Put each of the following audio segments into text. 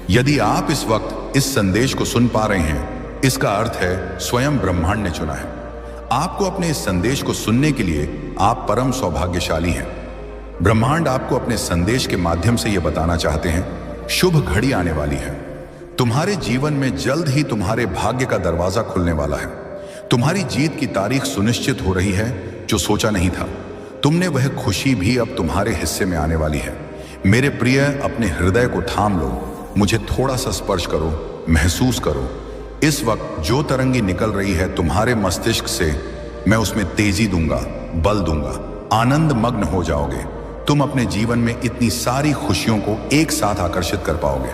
यदि आप इस वक्त इस संदेश को सुन पा रहे हैं, इसका अर्थ है स्वयं ब्रह्मांड ने चुना है आपको अपने इस संदेश को सुनने के लिए। आप परम सौभाग्यशाली हैं। ब्रह्मांड आपको अपने संदेश के माध्यम से यह बताना चाहते हैं, शुभ घड़ी आने वाली है। तुम्हारे जीवन में जल्द ही तुम्हारे भाग्य का दरवाजा खुलने वाला है। तुम्हारी जीत की तारीख सुनिश्चित हो रही है। जो सोचा नहीं था तुमने, वह खुशी भी अब तुम्हारे हिस्से में आने वाली है। मेरे प्रिय, अपने हृदय को थाम लो, मुझे थोड़ा सा स्पर्श करो, महसूस करो। इस वक्त जो तरंगी निकल रही है तुम्हारे मस्तिष्क से, मैं उसमें तेजी दूंगा, बल दूंगा। आनंद मग्न हो जाओगे। तुम अपने जीवन में इतनी सारी खुशियों को एक साथ आकर्षित कर पाओगे।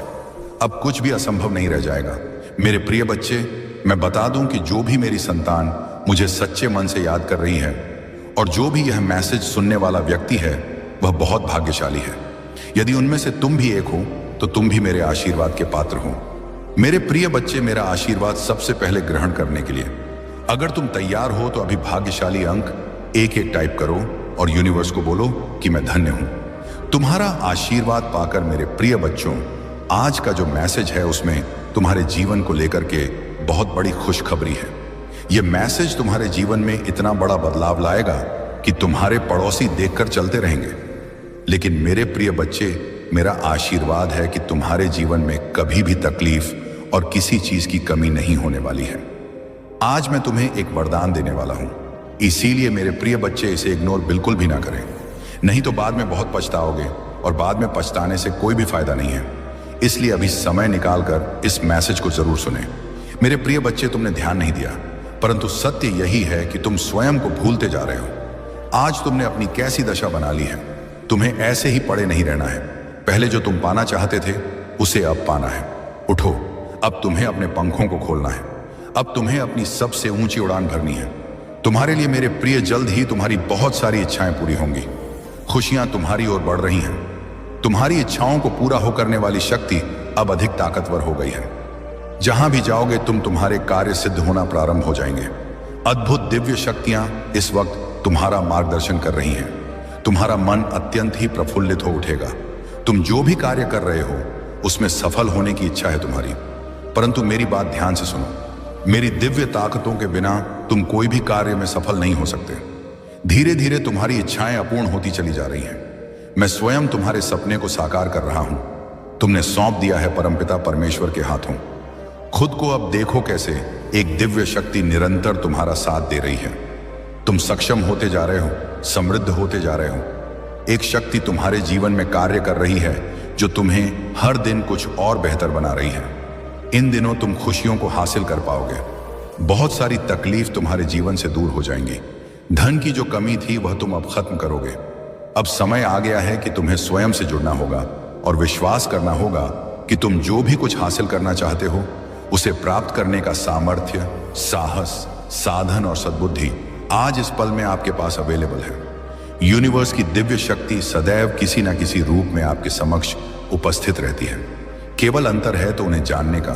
अब कुछ भी असंभव नहीं रह जाएगा। मेरे प्रिय बच्चे, मैं बता दूं कि जो भी मेरी संतान मुझे सच्चे मन से याद कर रही है और जो भी यह मैसेज सुनने वाला व्यक्ति है, वह बहुत भाग्यशाली है। यदि उनमें से तुम भी एक हो तो तुम भी मेरे आशीर्वाद के पात्र हो। मेरे प्रिय बच्चे, मेरा आशीर्वाद सबसे पहले ग्रहण करने के लिए अगर तुम तैयार हो तो अभी भाग्यशाली अंक 1-1 टाइप करो और यूनिवर्स को बोलो कि मैं धन्य हूं तुम्हारा आशीर्वाद पाकर। मेरे प्रिय बच्चों, आज का जो मैसेज है उसमें तुम्हारे जीवन को लेकर के बहुत बड़ी खुशखबरी है। यह मैसेज तुम्हारे जीवन में इतना बड़ा बदलाव लाएगा कि तुम्हारे पड़ोसी देखकर चलते रहेंगे। लेकिन मेरे प्रिय बच्चे, मेरा आशीर्वाद है कि तुम्हारे जीवन में कभी भी तकलीफ और किसी चीज की कमी नहीं होने वाली है। आज मैं तुम्हें एक वरदान देने वाला हूं, इसीलिए मेरे प्रिय बच्चे इसे इग्नोर बिल्कुल भी ना करें, नहीं तो बाद में बहुत पछताओगे और बाद में पछताने से कोई भी फायदा नहीं है। इसलिए अभी समय निकालकर इस मैसेज को जरूर सुने। मेरे प्रिय बच्चे, तुमने ध्यान नहीं दिया, परंतु सत्य यही है कि तुम स्वयं को भूलते जा रहे हो। आज तुमने अपनी कैसी दशा बना ली है। तुम्हें ऐसे ही पड़े नहीं रहना है। पहले जो तुम पाना चाहते थे उसे अब पाना है। उठो, अब तुम्हें अपने पंखों को खोलना है। अब तुम्हें अपनी सबसे ऊंची उड़ान भरनी है। तुम्हारे लिए मेरे प्रिय, जल्द ही तुम्हारी बहुत सारी इच्छाएं पूरी होंगी। खुशियां तुम्हारी ओर बढ़ रही हैं। तुम्हारी इच्छाओं को पूरा हो करने वाली शक्ति अब अधिक ताकतवर हो गई है। जहां भी जाओगे तुम्हारे कार्य सिद्ध होना प्रारंभ हो जाएंगे। अद्भुत दिव्य शक्तियां इस वक्त तुम्हारा मार्गदर्शन कर रही हैं। तुम्हारा मन अत्यंत ही प्रफुल्लित हो उठेगा। तुम जो भी कार्य कर रहे हो उसमें सफल होने की इच्छा है तुम्हारी। परंतु मेरी बात ध्यान से सुनो, मेरी दिव्य ताकतों के बिना तुम कोई भी कार्य में सफल नहीं हो सकते। धीरे धीरे तुम्हारी इच्छाएं अपूर्ण होती चली जा रही हैं। मैं स्वयं तुम्हारे सपने को साकार कर रहा हूं। तुमने सौंप दिया है परमपिता परमेश्वर के हाथों। खुद को अब देखो कैसे एक दिव्य शक्ति निरंतर तुम्हारा साथ दे रही है। तुम सक्षम होते जा रहे हो, समृद्ध होते जा रहे हो। एक शक्ति तुम्हारे जीवन में कार्य कर रही है जो तुम्हें हर दिन कुछ और बेहतर बना रही है। इन दिनों तुम खुशियों को हासिल कर पाओगे। बहुत सारी तकलीफ तुम्हारे जीवन से दूर हो जाएंगी। धन की जो कमी थी वह तुम अब खत्म करोगे। अब समय आ गया है कि तुम्हें स्वयं से जुड़ना होगा और विश्वास करना होगा कि तुम जो भी कुछ हासिल करना चाहते हो उसे प्राप्त करने का सामर्थ्य, साहस, साधन और सद्बुद्धि आज इस पल में आपके पास अवेलेबल है। यूनिवर्स की दिव्य शक्ति सदैव किसी न किसी रूप में आपके समक्ष उपस्थित रहती है। केवल अंतर है तो उन्हें जानने का,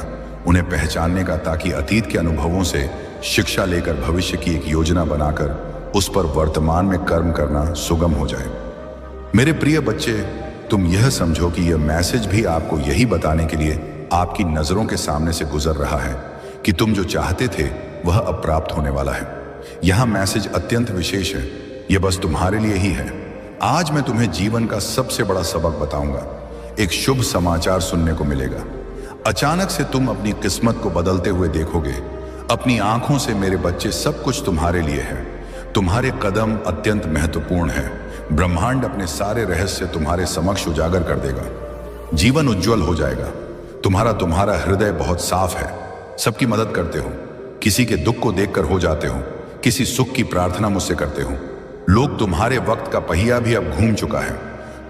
उन्हें पहचानने का, ताकि अतीत के अनुभवों से शिक्षा लेकर भविष्य की एक योजना बनाकर उस पर वर्तमान में कर्म करना सुगम हो जाए। मेरे प्रिय बच्चे, तुम यह समझो कि यह मैसेज भी आपको यही बताने के लिए आपकी नजरों के सामने से गुजर रहा है कि तुम जो चाहते थे वह अब प्राप्त होने वाला है। यह मैसेज अत्यंत विशेष है। यह बस तुम्हारे लिए ही है। आज मैं तुम्हें जीवन का सबसे बड़ा सबक बताऊंगा। एक शुभ समाचार सुनने को मिलेगा। अचानक से तुम अपनी किस्मत को बदलते हुए देखोगे। अपनी आंखों से मेरे बच्चे, सब कुछ तुम्हारे लिए है। तुम्हारे कदम अत्यंत महत्वपूर्ण है। ब्रह्मांड अपने सारे रहस्य तुम्हारे समक्ष उजागर कर देगा। जीवन उज्जवल हो जाएगा। तुम्हारा हृदय बहुत साफ है। सबकी मदद करते हो, किसी के दुख को देखकर हो जाते हो, किसी सुख की प्रार्थना मुझसे करते हो। लोग, तुम्हारे वक्त का पहिया भी अब घूम चुका है।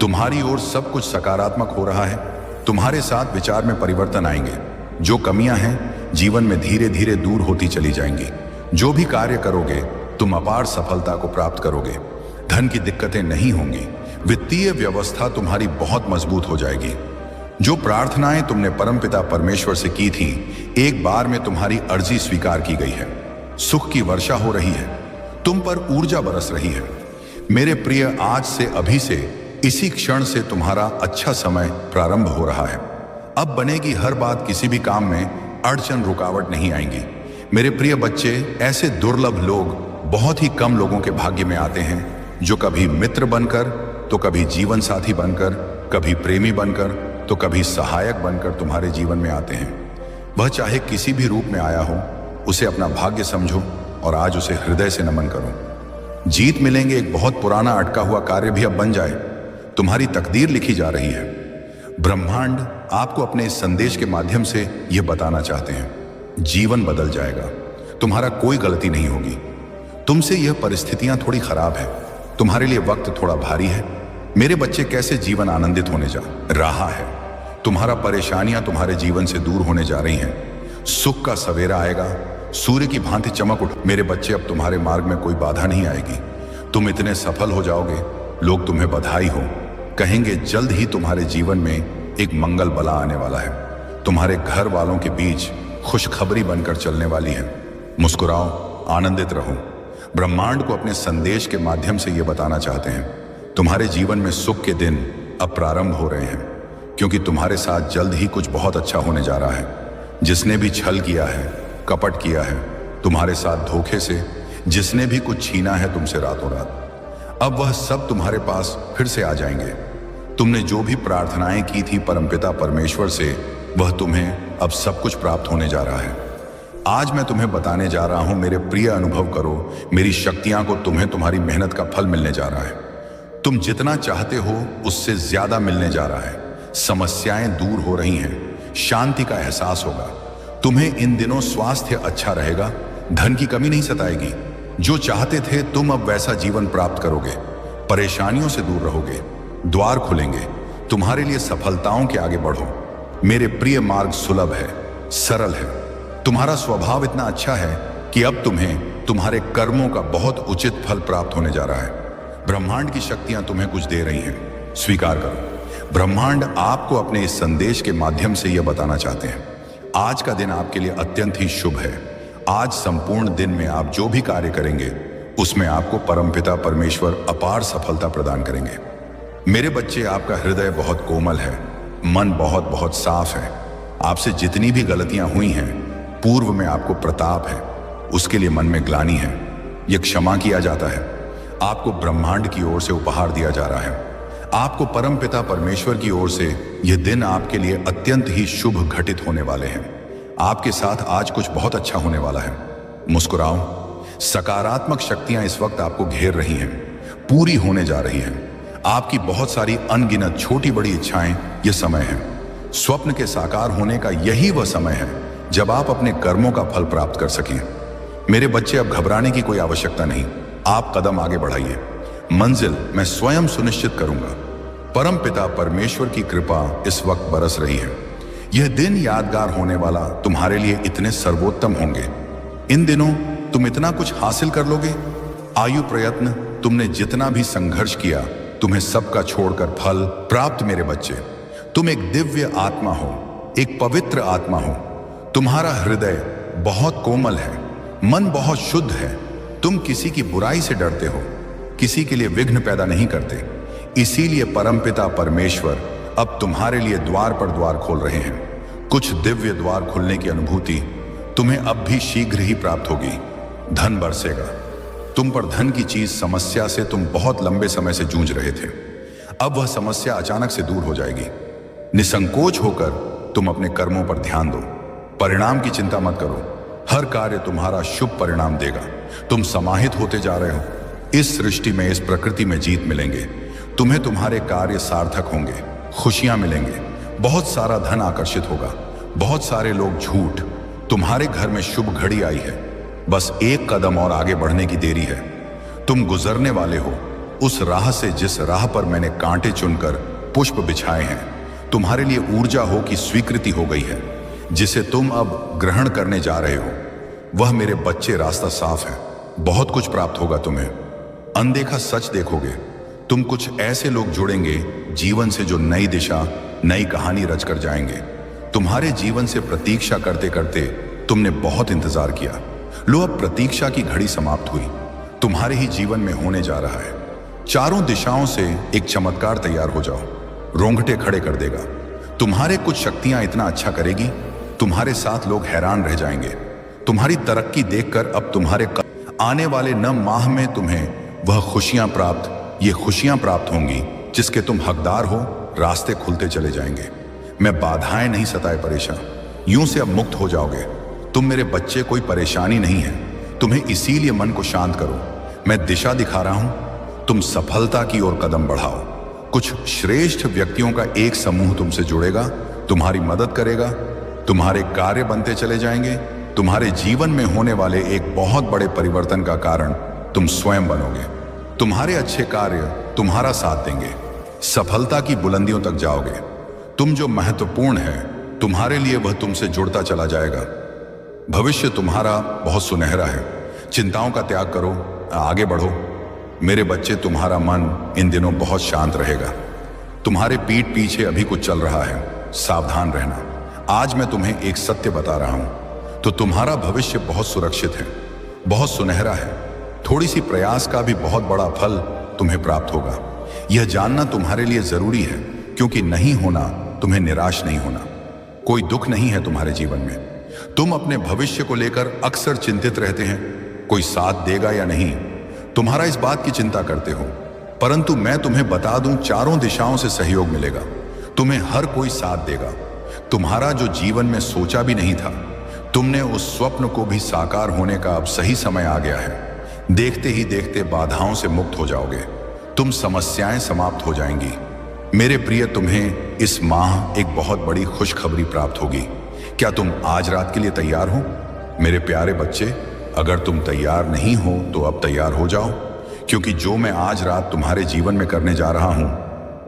तुम्हारी ओर सब कुछ सकारात्मक हो रहा है। तुम्हारे साथ विचार में परिवर्तन आएंगे। जो कमियां हैं जीवन में धीरे धीरे दूर होती चली जाएंगी। जो भी कार्य करोगे तुम अपार सफलता को प्राप्त करोगे। धन की दिक्कतें नहीं होंगी। वित्तीय व्यवस्था तुम्हारी बहुत मजबूत हो जाएगी। जो प्रार्थनाएं तुमने परमपिता परमेश्वर से की थी, एक बार में तुम्हारी अर्जी स्वीकार की गई है। सुख की वर्षा हो रही है। तुम पर ऊर्जा बरस रही है। मेरे प्रिय, आज से, अभी से, इसी क्षण से तुम्हारा अच्छा समय प्रारंभ हो रहा है। अब बनेगी हर बात, किसी भी काम में अड़चन रुकावट नहीं आएंगी। मेरे प्रिय बच्चे, ऐसे दुर्लभ लोग बहुत ही कम लोगों के भाग्य में आते हैं जो कभी मित्र बनकर, तो कभी जीवन साथी बनकर, कभी प्रेमी बनकर, तो कभी सहायक बनकर तुम्हारे जीवन में आते हैं। वह चाहे किसी भी रूप में आया हो, उसे अपना भाग्य समझो और आज उसे हृदय से नमन करो। जीत मिलेंगे, एक बहुत पुराना अटका हुआ कार्य भी अब बन जाए। तुम्हारी तकदीर लिखी जा रही है। ब्रह्मांड आपको अपने इस संदेश के माध्यम से यह बताना चाहते हैं, जीवन बदल जाएगा, तुम्हारा कोई गलती नहीं होगी। तुमसे यह परिस्थितियां थोड़ी खराब है, तुम्हारे लिए वक्त थोड़ा भारी है। मेरे बच्चे, कैसे जीवन आनंदित होने जा रहा है। तुम्हारा परेशानियां तुम्हारे जीवन से दूर होने जा रही हैं। सुख का सवेरा आएगा, सूर्य की भांति चमक उठ। मेरे बच्चे, अब तुम्हारे मार्ग में कोई बाधा नहीं आएगी। तुम इतने सफल हो जाओगे, लोग तुम्हें बधाई हो कहेंगे। जल्द ही तुम्हारे जीवन में एक मंगल बला आने वाला है। तुम्हारे घर वालों के बीच खुशखबरी बनकर चलने वाली है। मुस्कुराओ, आनंदित रहो। ब्रह्मांड को अपने संदेश के माध्यम से यह बताना चाहते हैं, तुम्हारे जीवन में सुख के दिन अब प्रारंभ हो रहे हैं, क्योंकि तुम्हारे साथ जल्द ही कुछ बहुत अच्छा होने जा रहा है। जिसने भी छल किया है, कपट किया है तुम्हारे साथ धोखे से, जिसने भी कुछ छीना है तुमसे रातों रात, अब वह सब तुम्हारे पास फिर से आ जाएंगे। तुमने जो भी प्रार्थनाएं की थी परमपिता परमेश्वर से, वह तुम्हें अब सब कुछ प्राप्त होने जा रहा है। आज मैं तुम्हें बताने जा रहा हूं, मेरे प्रिय, अनुभव करो मेरी शक्तियां को। तुम्हें तुम्हारी मेहनत का फल मिलने जा रहा है। तुम जितना चाहते हो उससे ज्यादा मिलने जा रहा है। समस्याएं दूर हो रही हैं, शांति का एहसास होगा। तुम्हें इन दिनों स्वास्थ्य अच्छा रहेगा, धन की कमी नहीं सताएगी। जो चाहते थे तुम अब वैसा जीवन प्राप्त करोगे। परेशानियों से दूर रहोगे, द्वार खुलेंगे तुम्हारे लिए। सफलताओं के आगे बढ़ो। मेरे प्रिय, मार्ग सुलभ है, सरल है। तुम्हारा स्वभाव इतना अच्छा है कि अब तुम्हें तुम्हारे कर्मों का बहुत उचित फल प्राप्त होने जा रहा है। ब्रह्मांड की शक्तियां तुम्हें कुछ दे रही हैं, स्वीकार करो। ब्रह्मांड आपको अपने इस संदेश के माध्यम से यह बताना चाहते हैं, आज का दिन आपके लिए अत्यंत ही शुभ है। आज संपूर्ण दिन में आप जो भी कार्य करेंगे उसमें आपको परमपिता परमेश्वर अपार सफलता प्रदान करेंगे। मेरे बच्चे, आपका हृदय बहुत कोमल है, मन बहुत बहुत साफ है। आपसे जितनी भी गलतियां हुई हैं, पूर्व में आपको प्रताप है, उसके लिए मन में ग्लानि है, यह क्षमा किया जाता है। आपको ब्रह्मांड की ओर से उपहार दिया जा रहा है। आपको परमपिता परमेश्वर की ओर से यह दिन आपके लिए अत्यंत ही शुभ घटित होने वाले हैं। आपके साथ आज कुछ बहुत अच्छा होने वाला है। मुस्कुराओ। सकारात्मक शक्तियां इस वक्त आपको घेर रही हैं, पूरी होने जा रही हैं। आपकी बहुत सारी अनगिनत छोटी बड़ी इच्छाएं ये समय है। स्वप्न के साकार होने का यही वह समय है जब आप अपने कर्मों का फल प्राप्त कर सकें। मेरे बच्चे, अब घबराने की कोई आवश्यकता नहीं। आप कदम आगे बढ़ाइए। मंजिल मैं स्वयं सुनिश्चित करूंगा। परमपिता परमेश्वर की कृपा इस वक्त बरस रही है। यह दिन यादगार होने वाला तुम्हारे लिए इतने सर्वोत्तम होंगे। इन दिनों तुम इतना कुछ हासिल कर लोगे। आयु प्रयत्न, तुमने जितना भी संघर्ष किया, तुम्हें सबका छोड़कर फल प्राप्त। मेरे बच्चे, तुम एक दिव्य आत्मा हो, एक पवित्र आत्मा हो। तुम्हारा हृदय बहुत कोमल है, मन बहुत शुद्ध है। तुम किसी की बुराई से डरते हो, किसी के लिए विघ्न पैदा नहीं करते। इसीलिए परमपिता परमेश्वर अब तुम्हारे लिए द्वार पर द्वार खोल रहे हैं। कुछ दिव्य द्वार खुलने की अनुभूति तुम्हें अब भी शीघ्र ही प्राप्त होगी। धन बरसेगा तुम पर। धन की चीज, समस्या से तुम बहुत लंबे समय से जूझ रहे थे, अब वह समस्या अचानक से दूर हो जाएगी। निसंकोच होकर तुम अपने कर्मों पर ध्यान दो। परिणाम की चिंता मत करो, हर कार्य तुम्हारा शुभ परिणाम देगा। तुम समाहित होते जा रहे हो। इस सृष्टि में, इस प्रकृति में जीत मिलेंगे। तुम्हें तुम्हारे कार्य सार्थक होंगे, खुशियां मिलेंगे, बहुत सारा धन आकर्षित होगा। बहुत सारे लोग झूठ, तुम्हारे घर में शुभ घड़ी आई है। बस एक कदम और आगे बढ़ने की देरी है। तुम गुजरने वाले हो उस राह से जिस राह पर मैंने कांटे चुनकर पुष्प बिछाए हैं। तुम्हारे लिए ऊर्जा हो की स्वीकृति हो गई है, जिसे तुम अब ग्रहण करने जा रहे हो। वह मेरे बच्चे, रास्ता साफ है। बहुत कुछ प्राप्त होगा तुम्हें। अनदेखा सच देखोगे। तुम कुछ ऐसे लोग जुड़ेंगे जीवन से जो नई दिशा, नई कहानी रच कर जाएंगे। तुम्हारे जीवन से प्रतीक्षा करते करते तुमने बहुत इंतजार किया। लो, अब प्रतीक्षा की घड़ी समाप्त हुई। तुम्हारे ही जीवन में होने जा रहा है। चारों दिशाओं से एक चमत्कार तैयार हो जाओ, रोंगटे खड़े कर देगा। तुम्हारे कुछ शक्तियां इतना अच्छा करेगी, तुम्हारे साथ लोग हैरान रह जाएंगे। तुम्हारी तरक्की देखकर अब तुम्हारे आने वाले 9 माह में तुम्हें वह खुशियां प्राप्त होंगी जिसके तुम हकदार हो। रास्ते खुलते चले जाएंगे। मैं बाधाएं नहीं सताए परेशान, यूं से अब मुक्त हो जाओगे। तुम मेरे बच्चे, कोई परेशानी नहीं है तुम्हें, इसीलिए मन को शांत करो। मैं दिशा दिखा रहा हूं, तुम सफलता की ओर कदम बढ़ाओ। कुछ श्रेष्ठ व्यक्तियों का एक समूह तुमसे जुड़ेगा, तुम्हारी मदद करेगा। तुम्हारे कार्य बनते चले जाएंगे। तुम्हारे जीवन में होने वाले एक बहुत बड़े परिवर्तन का कारण तुम स्वयं बनोगे। तुम्हारे अच्छे कार्य तुम्हारा साथ देंगे, सफलता की बुलंदियों तक जाओगे। तुम जो महत्वपूर्ण है, तुम्हारे लिए वह तुमसे जुड़ता चला जाएगा। भविष्य तुम्हारा बहुत सुनहरा है। चिंताओं का त्याग करो, आगे बढ़ो। मेरे बच्चे, तुम्हारा मन इन दिनों बहुत शांत रहेगा। तुम्हारे पीठ पीछे अभी कुछ चल रहा है, सावधान रहना। आज मैं तुम्हें एक सत्य बता रहा हूं, तो तुम्हारा भविष्य बहुत सुरक्षित है, बहुत सुनहरा है। थोड़ी सी प्रयास का भी बहुत बड़ा फल तुम्हें प्राप्त होगा। यह जानना तुम्हारे लिए जरूरी है, क्योंकि नहीं होना तुम्हें निराश नहीं होना। कोई दुख नहीं है तुम्हारे जीवन में। तुम अपने भविष्य को लेकर अक्सर चिंतित रहते हैं, कोई साथ देगा या नहीं। तुम्हारा इस बात की चिंता करते हो, परंतु मैं तुम्हें बता दूं, चारों दिशाओं से सहयोग मिलेगा। तुम्हें हर कोई साथ देगा। तुम्हारा जो जीवन में सोचा भी नहीं था, तुमने उस स्वप्न को भी साकार होने का अब सही समय आ गया है। देखते ही देखते बाधाओं से मुक्त हो जाओगे। तुम समस्याएं समाप्त हो जाएंगी। मेरे प्रिय, तुम्हें इस माह एक बहुत बड़ी खुशखबरी प्राप्त होगी। क्या तुम आज रात के लिए तैयार हो? मेरे प्यारे बच्चे, अगर तुम तैयार नहीं हो तो अब तैयार हो जाओ, क्योंकि जो मैं आज रात तुम्हारे जीवन में करने जा रहा हूं,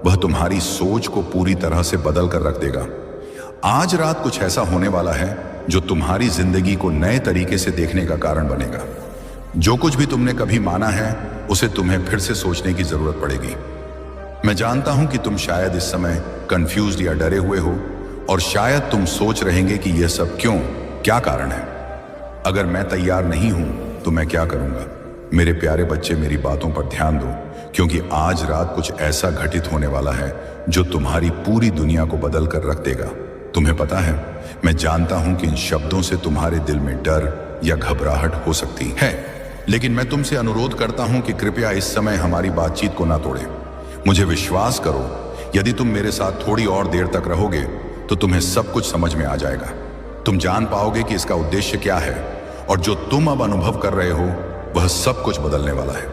वह तुम्हारी सोच को पूरी तरह से बदल कर रख देगा। आज रात कुछ ऐसा होने वाला है जो तुम्हारी जिंदगी को नए तरीके से देखने का कारण बनेगा। जो कुछ भी तुमने कभी माना है, उसे तुम्हें फिर से सोचने की जरूरत पड़ेगी। मैं जानता हूं कि तुम शायद इस समय कंफ्यूज्ड या डरे हुए हो, और शायद तुम सोच रहेंगे कि यह सब क्यों, क्या कारण है। अगर मैं तैयार नहीं हूं तो मैं क्या करूंगा? मेरे प्यारे बच्चे, मेरी बातों पर ध्यान दो, क्योंकि आज रात कुछ ऐसा घटित होने वाला है जो तुम्हारी पूरी दुनिया को बदल कर रख देगा। तुम्हें पता है, मैं जानता हूं कि इन शब्दों से तुम्हारे दिल में डर या घबराहट हो सकती है, लेकिन मैं तुमसे अनुरोध करता हूं कि कृपया इस समय हमारी बातचीत को ना तोड़ें। मुझे विश्वास करो, यदि तुम मेरे साथ थोड़ी और देर तक रहोगे तो तुम्हें सब कुछ समझ में आ जाएगा। तुम जान पाओगे कि इसका उद्देश्य क्या है, और जो तुम अब अनुभव कर रहे हो वह सब कुछ बदलने वाला है।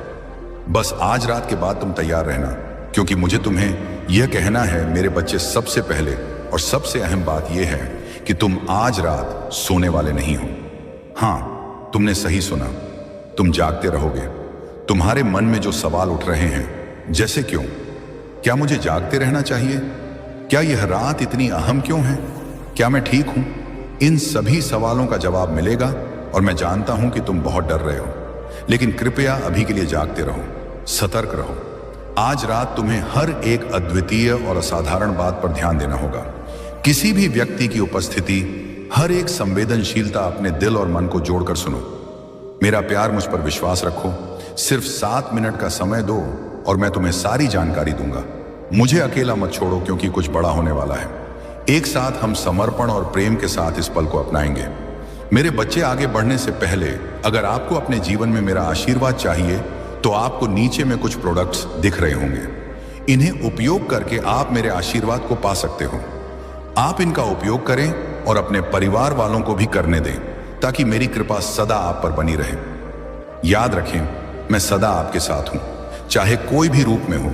बस आज रात के बाद तुम तैयार रहना, क्योंकि मुझे तुम्हें यह कहना है मेरे बच्चे, सबसे पहले और सबसे अहम बात यह है कि तुम आज रात सोने वाले नहीं हो। हाँ, तुमने सही सुना, तुम जागते रहोगे। तुम्हारे मन में जो सवाल उठ रहे हैं, जैसे क्यों, क्या मुझे जागते रहना चाहिए, क्या यह रात इतनी अहम क्यों है, क्या मैं ठीक हूं, इन सभी सवालों का जवाब मिलेगा। और मैं जानता हूं कि तुम बहुत डर रहे हो, लेकिन कृपया अभी के लिए जागते रहो, सतर्क रहो। आज रात तुम्हें हर एक अद्वितीय और असाधारण बात पर ध्यान देना होगा। किसी भी व्यक्ति की उपस्थिति, हर एक संवेदनशीलता अपने दिल और मन को जोड़कर सुनो। मेरा प्यार, मुझ पर विश्वास रखो। सिर्फ 7 मिनट का समय दो और मैं तुम्हें सारी जानकारी दूंगा। मुझे अकेला मत छोड़ो, क्योंकि कुछ बड़ा होने वाला है। एक साथ हम समर्पण और प्रेम के साथ इस पल को अपनाएंगे। मेरे बच्चे, आगे बढ़ने से पहले अगर आपको अपने जीवन में मेरा आशीर्वाद चाहिए तो आपको नीचे में कुछ प्रोडक्ट्स दिख रहे होंगे। इन्हें उपयोग करके आप मेरे आशीर्वाद को पा सकते हो। आप इनका उपयोग करें और अपने परिवार वालों को भी करने दें, ताकि मेरी कृपा सदा आप पर बनी रहे। याद रखें, मैं सदा आपके साथ हूं, चाहे कोई भी रूप में हो।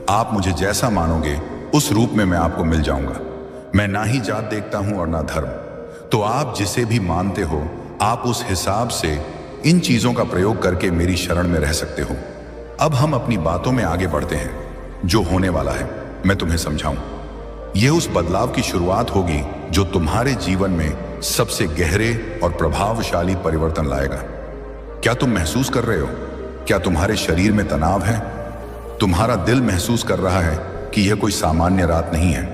आप मुझे जैसा मानोगे उस रूप में मैं आपको मिल जाऊंगा। मैं ना ही जात देखता हूं और ना धर्म, तो आप जिसे भी मानते हो, आप उस हिसाब से इन चीजों का प्रयोग करके मेरी शरण में रह सकते हो। अब हम अपनी बातों में आगे बढ़ते हैं। जो होने वाला है मैं तुम्हें समझाऊं। यह उस बदलाव की शुरुआत होगी जो तुम्हारे जीवन में सबसे गहरे और प्रभावशाली परिवर्तन लाएगा। क्या तुम महसूस कर रहे हो? क्या तुम्हारे शरीर में तनाव है? तुम्हारा दिल महसूस कर रहा है कि यह कोई सामान्य रात नहीं है।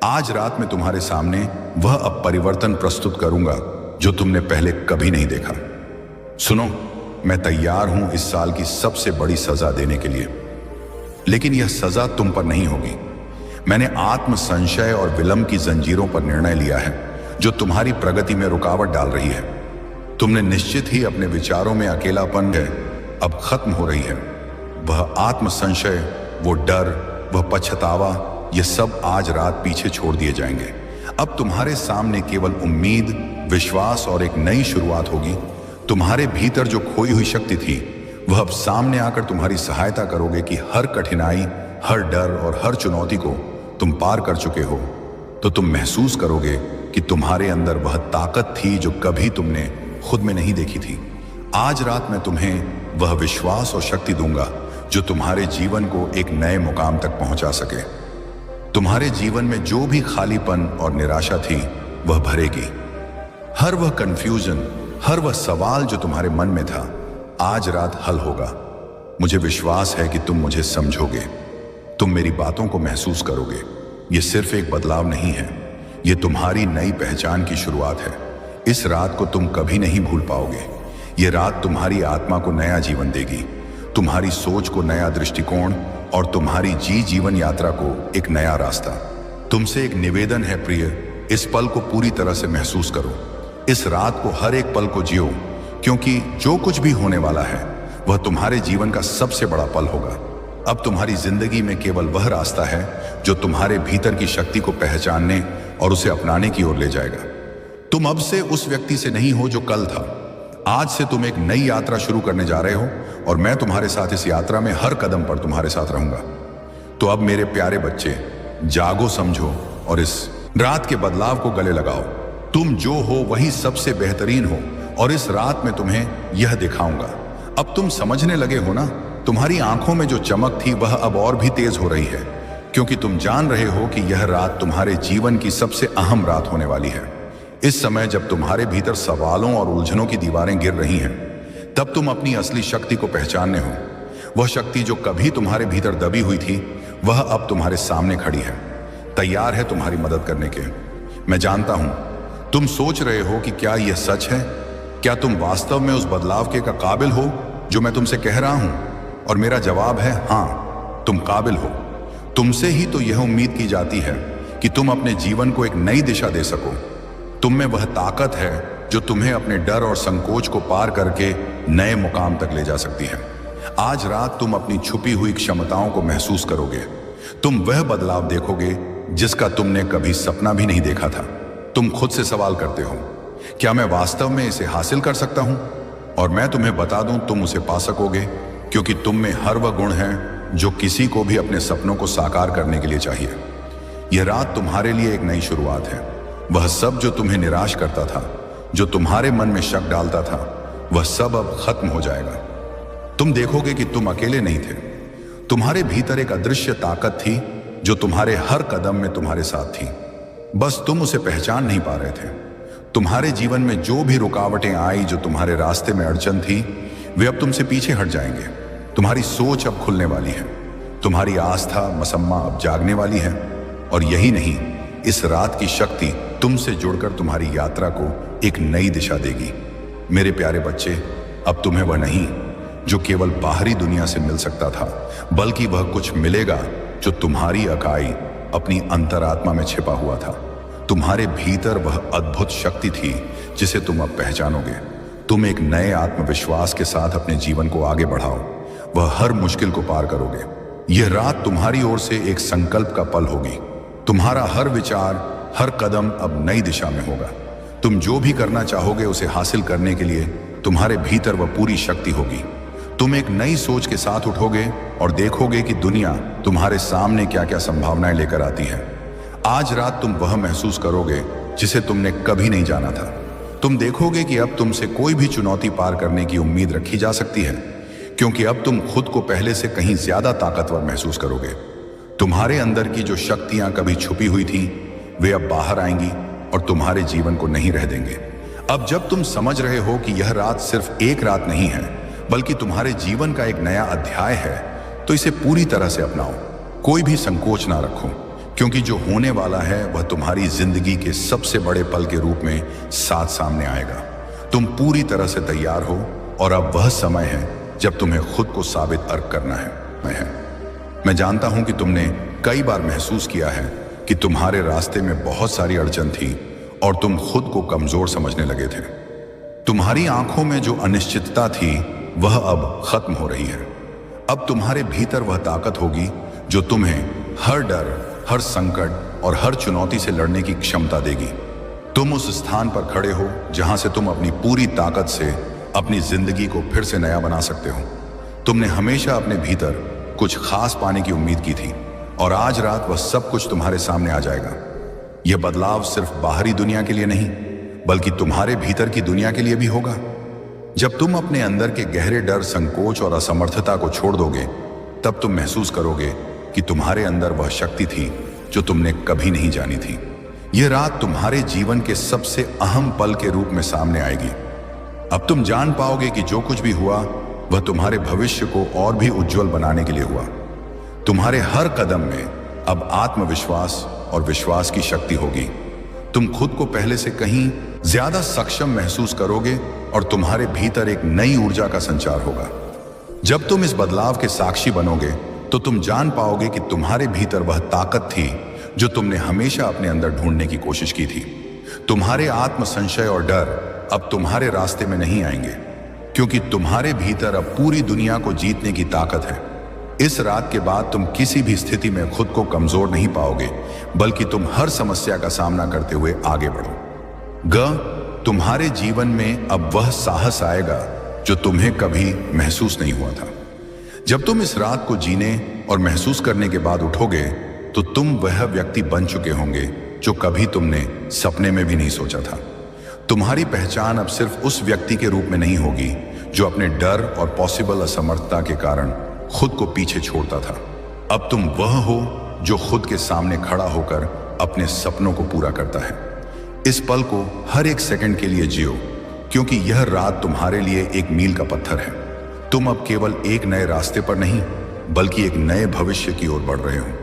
आज रात मैं तुम्हारे सामने वह अब परिवर्तन प्रस्तुत करूंगा जो तुमने पहले कभी नहीं देखा। सुनो, मैं तैयार हूं इस साल की सबसे बड़ी सजा देने के लिए, लेकिन यह सजा तुम पर नहीं होगी। मैंने आत्म संशय और विलंब की जंजीरों पर निर्णय लिया है जो तुम्हारी प्रगति में रुकावट डाल रही है। तुमने निश्चित ही अपने विचारों में अकेलापन है अब खत्म हो रही है। वह आत्म संशय, वो डर, वह पछतावा, ये सब आज रात पीछे छोड़ दिए जाएंगे। अब तुम्हारे सामने केवल उम्मीद, विश्वास और एक नई शुरुआत होगी। तुम्हारे भीतर जो खोई हुई शक्ति थी वह अब सामने आकर तुम्हारी सहायता करोगे कि हर कठिनाई, हर डर और हर चुनौती को तुम पार कर चुके हो तो तुम महसूस करोगे कि तुम्हारे अंदर वह ताकत थी जो कभी तुमने खुद में नहीं देखी थी। आज रात मैं तुम्हें वह विश्वास और शक्ति दूंगा जो तुम्हारे जीवन को एक नए मुकाम तक पहुंचा सके। तुम्हारे जीवन में जो भी खालीपन और निराशा थी वह भरेगी। हर वह कंफ्यूजन, हर वह सवाल जो तुम्हारे मन में था आज रात हल होगा। मुझे विश्वास है कि तुम मुझे समझोगे, तुम मेरी बातों को महसूस करोगे। यह सिर्फ एक बदलाव नहीं है, यह तुम्हारी नई पहचान की शुरुआत है। इस रात को तुम कभी नहीं भूल पाओगे। यह रात तुम्हारी आत्मा को नया जीवन देगी, तुम्हारी सोच को नया दृष्टिकोण और तुम्हारी जीवन यात्रा को एक नया रास्ता। तुमसे एक निवेदन है प्रिय, इस पल को पूरी तरह से महसूस करो। इस रात को, हर एक पल को जियो, क्योंकि जो कुछ भी होने वाला है वह तुम्हारे जीवन का सबसे बड़ा पल होगा। अब तुम्हारी जिंदगी में केवल वह रास्ता है जो तुम्हारे भीतर की शक्ति को पहचानने और उसे अपनाने की ओर ले जाएगा। तुम अब से उस व्यक्ति से नहीं हो जो कल था। आज से तुम एक नई यात्रा शुरू करने जा रहे हो और मैं तुम्हारे साथ इस यात्रा में हर कदम पर तुम्हारे साथ रहूंगा। तो अब मेरे प्यारे बच्चे, जागो, समझो और इस रात के बदलाव को गले लगाओ। तुम जो हो वही सबसे बेहतरीन हो और इस रात में तुम्हें यह दिखाऊंगा। अब तुम समझने लगे हो ना, तुम्हारी आंखों में जो चमक थी वह अब और भी तेज हो रही है, क्योंकि तुम जान रहे हो कि यह रात तुम्हारे जीवन की सबसे अहम रात होने वाली है। इस समय जब तुम्हारे भीतर सवालों और उलझनों की दीवारें गिर रही हैं, तब तुम अपनी असली शक्ति को पहचानने हो। वह शक्ति जो कभी तुम्हारे भीतर दबी हुई थी वह अब तुम्हारे सामने खड़ी है, तैयार है तुम्हारी मदद करने के। मैं जानता हूं तुम सोच रहे हो कि क्या यह सच है, क्या तुम वास्तव में उस बदलाव के का काबिल हो जो मैं तुमसे कह रहा हूं। और मेरा जवाब है हाँ, तुम काबिल हो। तुमसे ही तो यह उम्मीद की जाती है कि तुम अपने जीवन को एक नई दिशा दे सको। तुम में वह ताकत है जो तुम्हें अपने डर और संकोच को पार करके नए मुकाम तक ले जा सकती है। आज रात तुम अपनी छुपी हुई क्षमताओं को महसूस करोगे। तुम वह बदलाव देखोगे जिसका तुमने कभी सपना भी नहीं देखा था। तुम खुद से सवाल करते हो, क्या मैं वास्तव में इसे हासिल कर सकता हूं? और मैं तुम्हें बता दूं, तुम उसे पा सकोगे, क्योंकि तुम में हर वह गुण है जो किसी को भी अपने सपनों को साकार करने के लिए चाहिए। यह रात तुम्हारे लिए एक नई शुरुआत है। वह सब जो तुम्हें निराश करता था, जो तुम्हारे मन में शक डालता था, वह सब अब खत्म हो जाएगा। तुम देखोगे कि तुम अकेले नहीं थे। तुम्हारे भीतर एक अदृश्य ताकत थी जो तुम्हारे हर कदम में तुम्हारे साथ थी, बस तुम उसे पहचान नहीं पा रहे थे। तुम्हारे जीवन में जो भी रुकावटें आई, जो तुम्हारे रास्ते में अड़चन थी, वे अब तुमसे पीछे हट जाएंगे। तुम्हारी सोच अब खुलने वाली है, तुम्हारी आस्था मसम्मा अब जागने वाली है। और यही नहीं, इस रात की शक्ति तुमसे जुड़कर तुम्हारी यात्रा को एक नई दिशा देगी। मेरे प्यारे बच्चे, अब तुम्हें वह नहीं जो केवल बाहरी दुनिया से मिल सकता था, बल्कि वह कुछ मिलेगा जो तुम्हारी अकाई अपनी अंतरात्मा में छिपा हुआ था। तुम्हारे भीतर वह अद्भुत शक्ति थी जिसे तुम अब पहचानोगे। तुम एक नए आत्मविश्वास के साथ अपने जीवन को आगे बढ़ाओ, वह हर मुश्किल को पार करोगे। यह रात तुम्हारी ओर से एक संकल्प का पल होगी। तुम्हारा हर विचार, हर कदम अब नई दिशा में होगा। तुम जो भी करना चाहोगे उसे हासिल करने के लिए तुम्हारे भीतर वह पूरी शक्ति होगी। तुम एक नई सोच के साथ उठोगे और देखोगे कि दुनिया तुम्हारे सामने क्या क्या संभावनाएं लेकर आती है। आज रात तुम वह महसूस करोगे जिसे तुमने कभी नहीं जाना था। तुम देखोगे कि अब तुमसे कोई भी चुनौती पार करने की उम्मीद रखी जा सकती है, क्योंकि अब तुम खुद को पहले से कहीं ज्यादा ताकतवर महसूस करोगे। तुम्हारे अंदर की जो शक्तियां कभी छुपी हुई थी, वे अब बाहर आएंगी और तुम्हारे जीवन को नहीं रह देंगे। अब जब तुम समझ रहे हो कि यह रात सिर्फ एक रात नहीं है, बल्कि तुम्हारे जीवन का एक नया अध्याय है, तो इसे पूरी तरह से अपनाओ। कोई भी संकोच ना रखो, क्योंकि जो होने वाला है वह तुम्हारी जिंदगी के सबसे बड़े पल के रूप में साथ सामने आएगा। तुम पूरी तरह से तैयार हो और अब वह समय है जब तुम्हें खुद को साबित अर्क करना है। मैं जानता हूं कि तुमने कई बार महसूस किया है कि तुम्हारे रास्ते में बहुत सारी अड़चन थी और तुम खुद को कमजोर समझने लगे थे। तुम्हारी आंखों में जो अनिश्चितता थी वह अब खत्म हो रही है। अब तुम्हारे भीतर वह ताकत होगी जो तुम्हें हर डर, हर संकट और हर चुनौती से लड़ने की क्षमता देगी। तुम उस स्थान पर खड़े हो जहां से तुम अपनी पूरी ताकत से अपनी जिंदगी को फिर से नया बना सकते हो। तुमने हमेशा अपने भीतर कुछ खास पाने की उम्मीद की थी और आज रात वह सब कुछ तुम्हारे सामने आ जाएगा। यह बदलाव सिर्फ बाहरी दुनिया के लिए नहीं बल्कि तुम्हारे भीतर की दुनिया के लिए भी होगा। जब तुम अपने अंदर के गहरे डर, संकोच और असमर्थता को छोड़ दोगे तब तुम महसूस करोगे कि तुम्हारे अंदर वह शक्ति थी जो तुमने कभी नहीं जानी थी। यह रात तुम्हारे जीवन के सबसे अहम पल के रूप में सामने आएगी। अब तुम जान पाओगे कि जो कुछ भी हुआ वह तुम्हारे भविष्य को और भी उज्जवल बनाने के लिए हुआ। तुम्हारे हर कदम में अब आत्मविश्वास और विश्वास की शक्ति होगी। तुम खुद को पहले से कहीं ज्यादा सक्षम महसूस करोगे और तुम्हारे भीतर एक नई ऊर्जा का संचार होगा। जब तुम इस बदलाव के साक्षी बनोगे तो तुम जान पाओगे कि तुम्हारे भीतर वह ताकत थी जो तुमने हमेशा अपने अंदर ढूंढने की कोशिश की थी। तुम्हारे आत्म संशय और डर अब तुम्हारे रास्ते में नहीं आएंगे क्योंकि तुम्हारे भीतर अब पूरी दुनिया को जीतने की ताकत है। इस रात के बाद तुम किसी भी स्थिति में खुद को कमजोर नहीं पाओगे बल्कि तुम हर समस्या का सामना करते हुए आगे बढ़ो। तुम्हारे जीवन में अब वह साहस आएगा जो तुम्हें कभी महसूस नहीं हुआ था। जब तुम इस रात को जीने और महसूस करने के बाद उठोगे तो तुम वह व्यक्ति बन चुके होंगे जो कभी तुमने सपने में भी नहीं सोचा था। तुम्हारी पहचान अब सिर्फ उस व्यक्ति के रूप में नहीं होगी जो अपने डर और पॉसिबल असमर्थता के कारण खुद को पीछे छोड़ता था। अब तुम वह हो जो खुद के सामने खड़ा होकर अपने सपनों को पूरा करता है। इस पल को हर एक सेकंड के लिए जियो क्योंकि यह रात तुम्हारे लिए एक मील का पत्थर है। तुम अब केवल एक नए रास्ते पर नहीं बल्कि एक नए भविष्य की ओर बढ़ रहे हो।